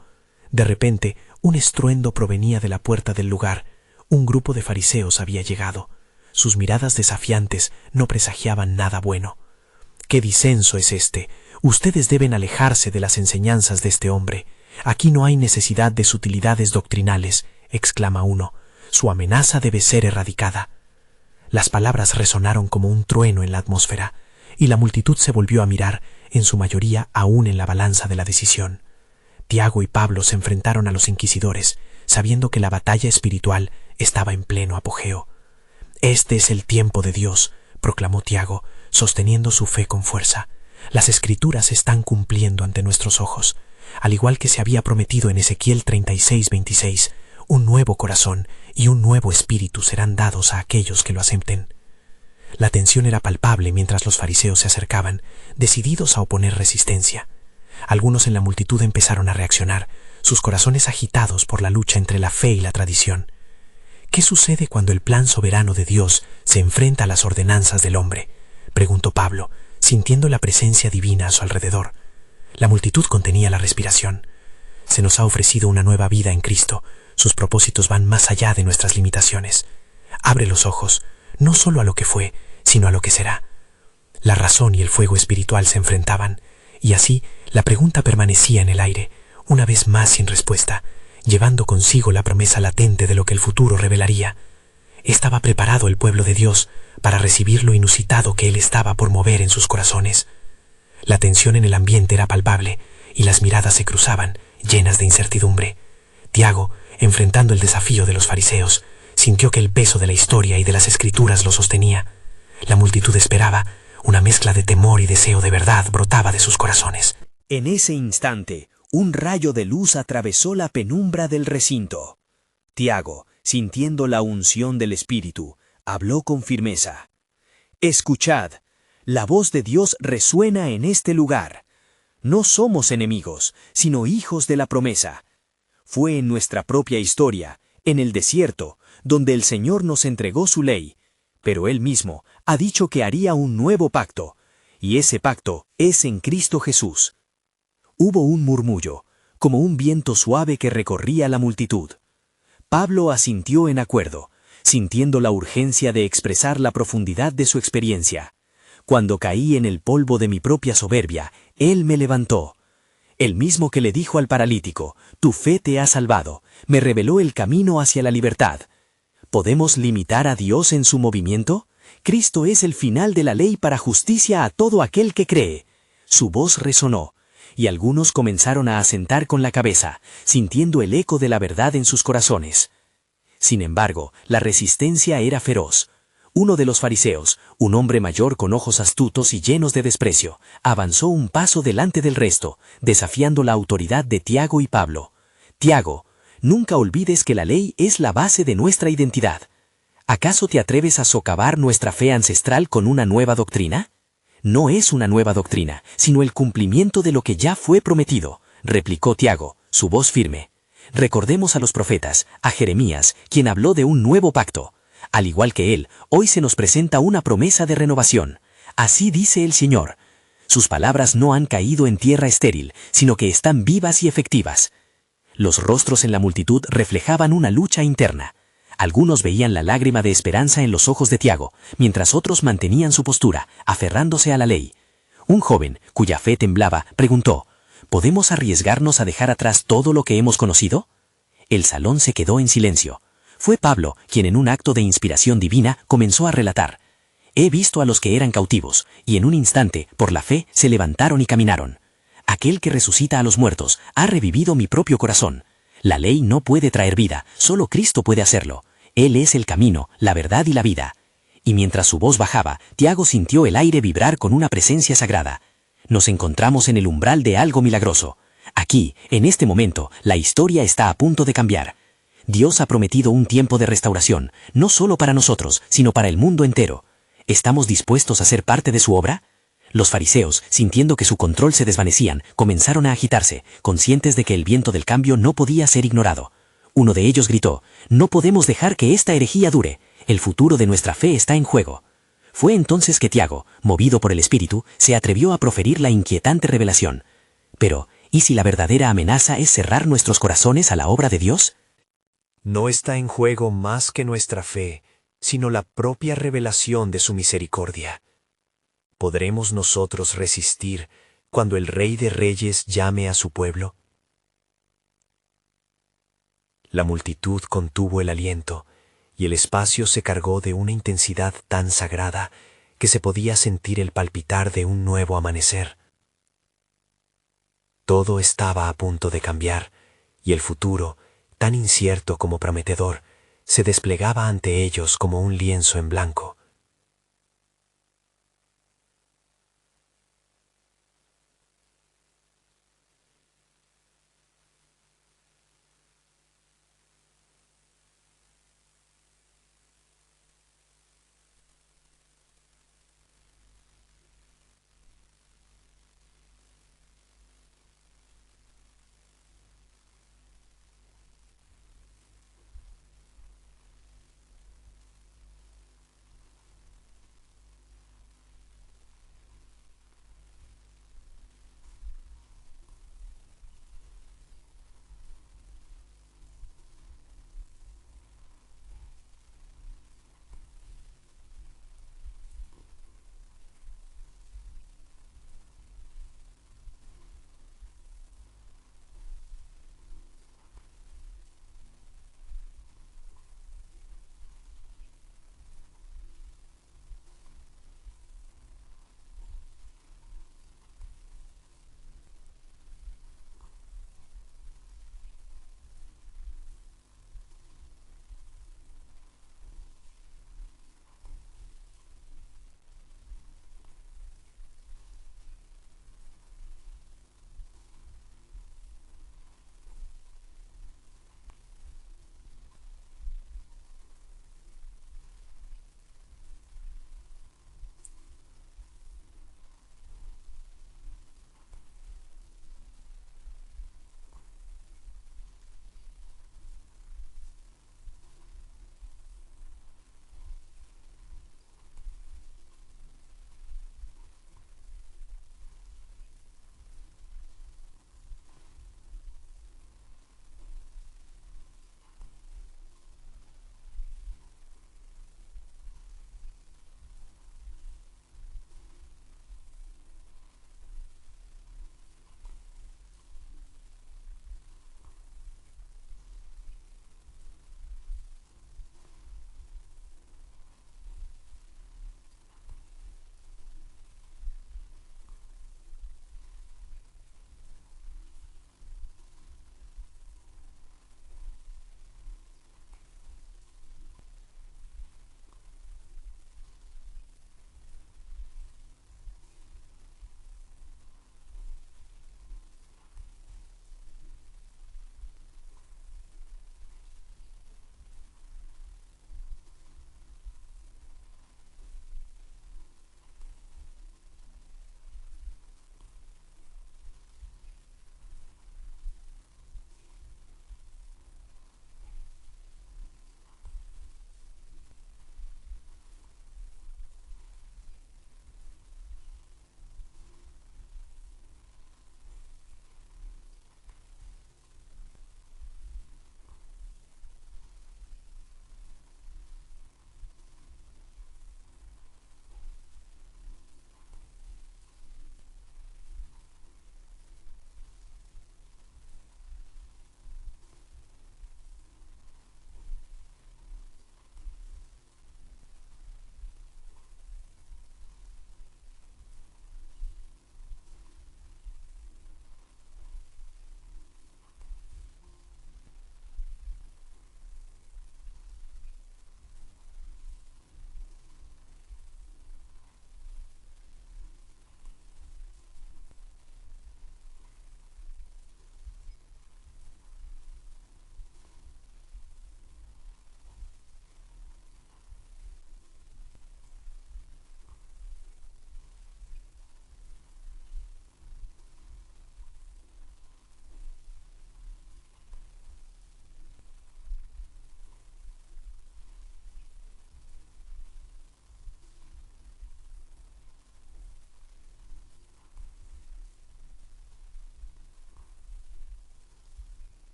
De repente, un estruendo provenía de la puerta del lugar. Un grupo de fariseos había llegado. Sus miradas desafiantes no presagiaban nada bueno. «¿Qué disenso es este? Ustedes deben alejarse de las enseñanzas de este hombre. Aquí no hay necesidad de sutilidades doctrinales», exclama uno. «Su amenaza debe ser erradicada». Las palabras resonaron como un trueno en la atmósfera, y la multitud se volvió a mirar, en su mayoría aún en la balanza de la decisión. Tiago y Pablo se enfrentaron a los inquisidores, sabiendo que la batalla espiritual estaba en pleno apogeo. «Este es el tiempo de Dios», proclamó Tiago, sosteniendo su fe con fuerza. «Las Escrituras se están cumpliendo ante nuestros ojos. Al igual que se había prometido en Ezequiel 36:26, un nuevo corazón y un nuevo espíritu serán dados a aquellos que lo acepten». La tensión era palpable mientras los fariseos se acercaban, decididos a oponer resistencia. Algunos en la multitud empezaron a reaccionar, sus corazones agitados por la lucha entre la fe y la tradición. «¿Qué sucede cuando el plan soberano de Dios se enfrenta a las ordenanzas del hombre?», preguntó Pablo, sintiendo la presencia divina a su alrededor. La multitud contenía la respiración. «Se nos ha ofrecido una nueva vida en Cristo. Sus propósitos van más allá de nuestras limitaciones. Abre los ojos, no solo a lo que fue, sino a lo que será». La razón y el fuego espiritual se enfrentaban, y así la pregunta permanecía en el aire, una vez más sin respuesta, llevando consigo la promesa latente de lo que el futuro revelaría. ¿Estaba preparado el pueblo de Dios para recibir lo inusitado que Él estaba por mover en sus corazones? La tensión en el ambiente era palpable, y las miradas se cruzaban, llenas de incertidumbre. Tiago, enfrentando el desafío de los fariseos, sintió que el peso de la historia y de las Escrituras lo sostenía. La multitud esperaba, una mezcla de temor y deseo de verdad brotaba de sus corazones. En ese instante, un rayo de luz atravesó la penumbra del recinto. Tiago, sintiendo la unción del Espíritu, habló con firmeza. «Escuchad, la voz de Dios resuena en este lugar. No somos enemigos, sino hijos de la promesa. Fue en nuestra propia historia, en el desierto, donde el Señor nos entregó su ley, pero Él mismo ha dicho que haría un nuevo pacto, y ese pacto es en Cristo Jesús. Hubo un murmullo, como un viento suave que recorría la multitud. Pablo asintió en acuerdo, sintiendo la urgencia de expresar la profundidad de su experiencia. Cuando caí en el polvo de mi propia soberbia, Él me levantó. El mismo que le dijo al paralítico, tu fe te ha salvado, me reveló el camino hacia la libertad. ¿Podemos limitar a Dios en su movimiento? Cristo es el final de la ley para justicia a todo aquel que cree. Su voz resonó, y algunos comenzaron a asentar con la cabeza, sintiendo el eco de la verdad en sus corazones. Sin embargo, la resistencia era feroz. Uno de los fariseos, un hombre mayor con ojos astutos y llenos de desprecio, avanzó un paso delante del resto, desafiando la autoridad de Tiago y Pablo. Tiago, nunca olvides que la ley es la base de nuestra identidad. ¿Acaso te atreves a socavar nuestra fe ancestral con una nueva doctrina? No es una nueva doctrina, sino el cumplimiento de lo que ya fue prometido, replicó Tiago, su voz firme. Recordemos a los profetas, a Jeremías, quien habló de un nuevo pacto. Al igual que él, hoy se nos presenta una promesa de renovación. Así dice el Señor. Sus palabras no han caído en tierra estéril, sino que están vivas y efectivas. Los rostros en la multitud reflejaban una lucha interna. Algunos veían la lágrima de esperanza en los ojos de Tiago, mientras otros mantenían su postura, aferrándose a la ley. Un joven, cuya fe temblaba, preguntó, ¿podemos arriesgarnos a dejar atrás todo lo que hemos conocido? El salón se quedó en silencio. Fue Pablo quien en un acto de inspiración divina comenzó a relatar. He visto a los que eran cautivos, y en un instante, por la fe, se levantaron y caminaron. Aquel que resucita a los muertos ha revivido mi propio corazón. La ley no puede traer vida, solo Cristo puede hacerlo. Él es el camino, la verdad y la vida. Y mientras su voz bajaba, Tiago sintió el aire vibrar con una presencia sagrada. Nos encontramos en el umbral de algo milagroso. Aquí, en este momento, la historia está a punto de cambiar. Dios ha prometido un tiempo de restauración, no solo para nosotros, sino para el mundo entero. ¿Estamos dispuestos a ser parte de su obra? Los fariseos, sintiendo que su control se desvanecían, comenzaron a agitarse, conscientes de que el viento del cambio no podía ser ignorado. Uno de ellos gritó, no podemos dejar que esta herejía dure, el futuro de nuestra fe está en juego. Fue entonces que Tiago, movido por el Espíritu, se atrevió a proferir la inquietante revelación. Pero, ¿y si la verdadera amenaza es cerrar nuestros corazones a la obra de Dios? No está en juego más que nuestra fe, sino la propia revelación de su misericordia. ¿Podremos nosotros resistir cuando el Rey de Reyes llame a su pueblo? La multitud contuvo el aliento, y el espacio se cargó de una intensidad tan sagrada que se podía sentir el palpitar de un nuevo amanecer. Todo estaba a punto de cambiar, y el futuro, tan incierto como prometedor, se desplegaba ante ellos como un lienzo en blanco.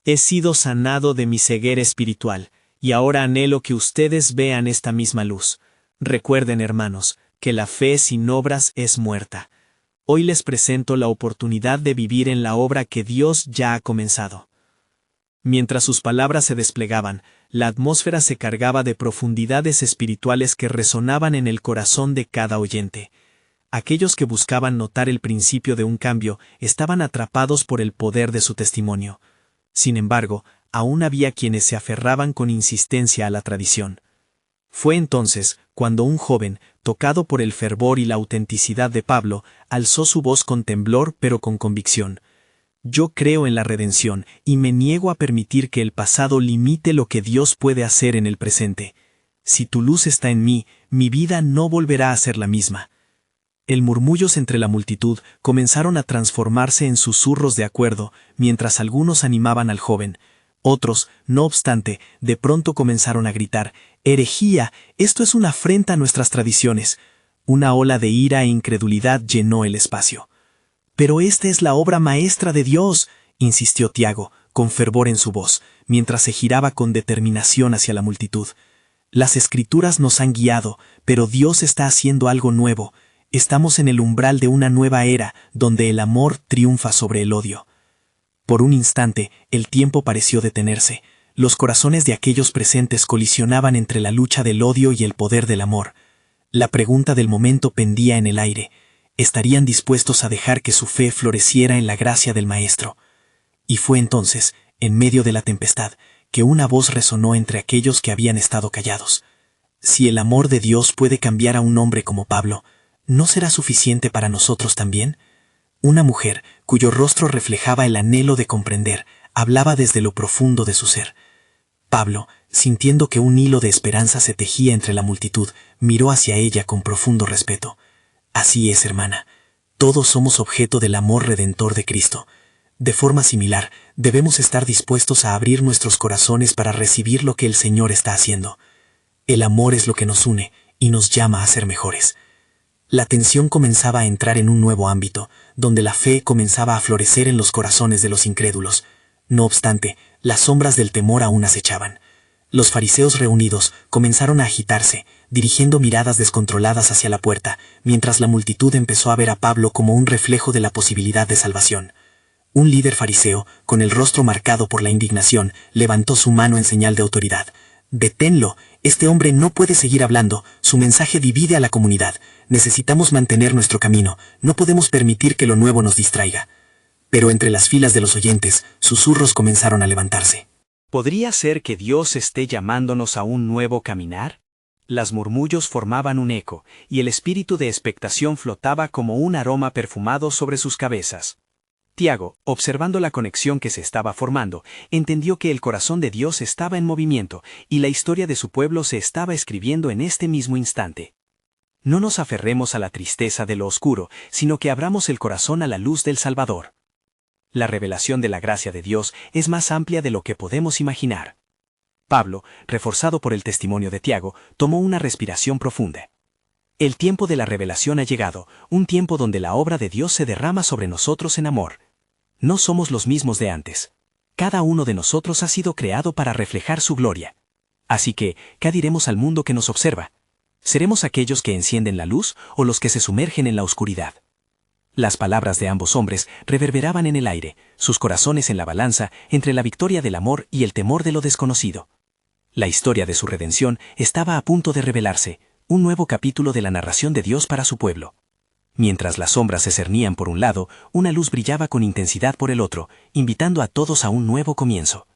He sido sanado de mi ceguera espiritual, y ahora anhelo que ustedes vean esta misma luz. Recuerden, hermanos, que la fe sin obras es muerta. Hoy les presento la oportunidad de vivir en la obra que Dios ya ha comenzado. Mientras sus palabras se desplegaban, la atmósfera se cargaba de profundidades espirituales que resonaban en el corazón de cada oyente. Aquellos que buscaban notar el principio de un cambio estaban atrapados por el poder de su testimonio. Sin embargo, aún había quienes se aferraban con insistencia a la tradición. Fue entonces cuando un joven, tocado por el fervor y la autenticidad de Pablo, alzó su voz con temblor pero con convicción. Yo creo en la redención y me niego a permitir que el pasado limite lo que Dios puede hacer en el presente. Si tu luz está en mí, mi vida no volverá a ser la misma. El murmullos entre la multitud comenzaron a transformarse en susurros de acuerdo, mientras algunos animaban al joven. Otros, no obstante, de pronto comenzaron a gritar: «¡Herejía! ¡Esto es una afrenta a nuestras tradiciones!». Una ola de ira e incredulidad llenó el espacio. «Pero esta es la obra maestra de Dios», insistió Tiago, con fervor en su voz, mientras se giraba con determinación hacia la multitud. «Las Escrituras nos han guiado, pero Dios está haciendo algo nuevo. Estamos en el umbral de una nueva era, donde el amor triunfa sobre el odio». Por un instante, el tiempo pareció detenerse. Los corazones de aquellos presentes colisionaban entre la lucha del odio y el poder del amor. La pregunta del momento pendía en el aire. ¿Estarían dispuestos a dejar que su fe floreciera en la gracia del Maestro? Y fue entonces, en medio de la tempestad, que una voz resonó entre aquellos que habían estado callados. Si el amor de Dios puede cambiar a un hombre como Pablo, ¿no será suficiente para nosotros también? Una mujer, cuyo rostro reflejaba el anhelo de comprender, hablaba desde lo profundo de su ser. Pablo, sintiendo que un hilo de esperanza se tejía entre la multitud, miró hacia ella con profundo respeto. Así es, hermana. Todos somos objeto del amor redentor de Cristo. De forma similar, debemos estar dispuestos a abrir nuestros corazones para recibir lo que el Señor está haciendo. El amor es lo que nos une y nos llama a ser mejores. La tensión comenzaba a entrar en un nuevo ámbito, donde la fe comenzaba a florecer en los corazones de los incrédulos. No obstante, las sombras del temor aún acechaban. Los fariseos reunidos comenzaron a agitarse, dirigiendo miradas descontroladas hacia la puerta, mientras la multitud empezó a ver a Pablo como un reflejo de la posibilidad de salvación. Un líder fariseo, con el rostro marcado por la indignación, levantó su mano en señal de autoridad. «Deténlo, este hombre no puede seguir hablando, su mensaje divide a la comunidad. Necesitamos mantener nuestro camino, no podemos permitir que lo nuevo nos distraiga». Pero entre las filas de los oyentes, susurros comenzaron a levantarse. ¿Podría ser que Dios esté llamándonos a un nuevo caminar? Las murmullos formaban un eco, y el espíritu de expectación flotaba como un aroma perfumado sobre sus cabezas. Tiago, observando la conexión que se estaba formando, entendió que el corazón de Dios estaba en movimiento, y la historia de su pueblo se estaba escribiendo en este mismo instante. No nos aferremos a la tristeza de lo oscuro, sino que abramos el corazón a la luz del Salvador. La revelación de la gracia de Dios es más amplia de lo que podemos imaginar. Pablo, reforzado por el testimonio de Tiago, tomó una respiración profunda. El tiempo de la revelación ha llegado, un tiempo donde la obra de Dios se derrama sobre nosotros en amor. No somos los mismos de antes. Cada uno de nosotros ha sido creado para reflejar su gloria. Así que, ¿qué diremos al mundo que nos observa? ¿Seremos aquellos que encienden la luz o los que se sumergen en la oscuridad? Las palabras de ambos hombres reverberaban en el aire, sus corazones en la balanza entre la victoria del amor y el temor de lo desconocido. La historia de su redención estaba a punto de revelarse, un nuevo capítulo de la narración de Dios para su pueblo. Mientras las sombras se cernían por un lado, una luz brillaba con intensidad por el otro, invitando a todos a un nuevo comienzo.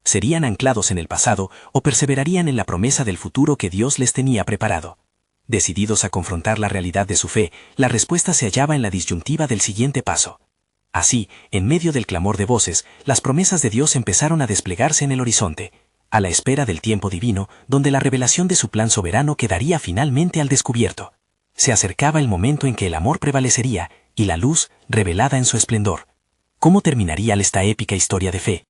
¿Serían anclados en el pasado o perseverarían en la promesa del futuro que Dios les tenía preparado? Decididos a confrontar la realidad de su fe, la respuesta se hallaba en la disyuntiva del siguiente paso. Así, en medio del clamor de voces, las promesas de Dios empezaron a desplegarse en el horizonte, a la espera del tiempo divino, donde la revelación de su plan soberano quedaría finalmente al descubierto. Se acercaba el momento en que el amor prevalecería, y la luz, revelada en su esplendor. ¿Cómo terminaría esta épica historia de fe?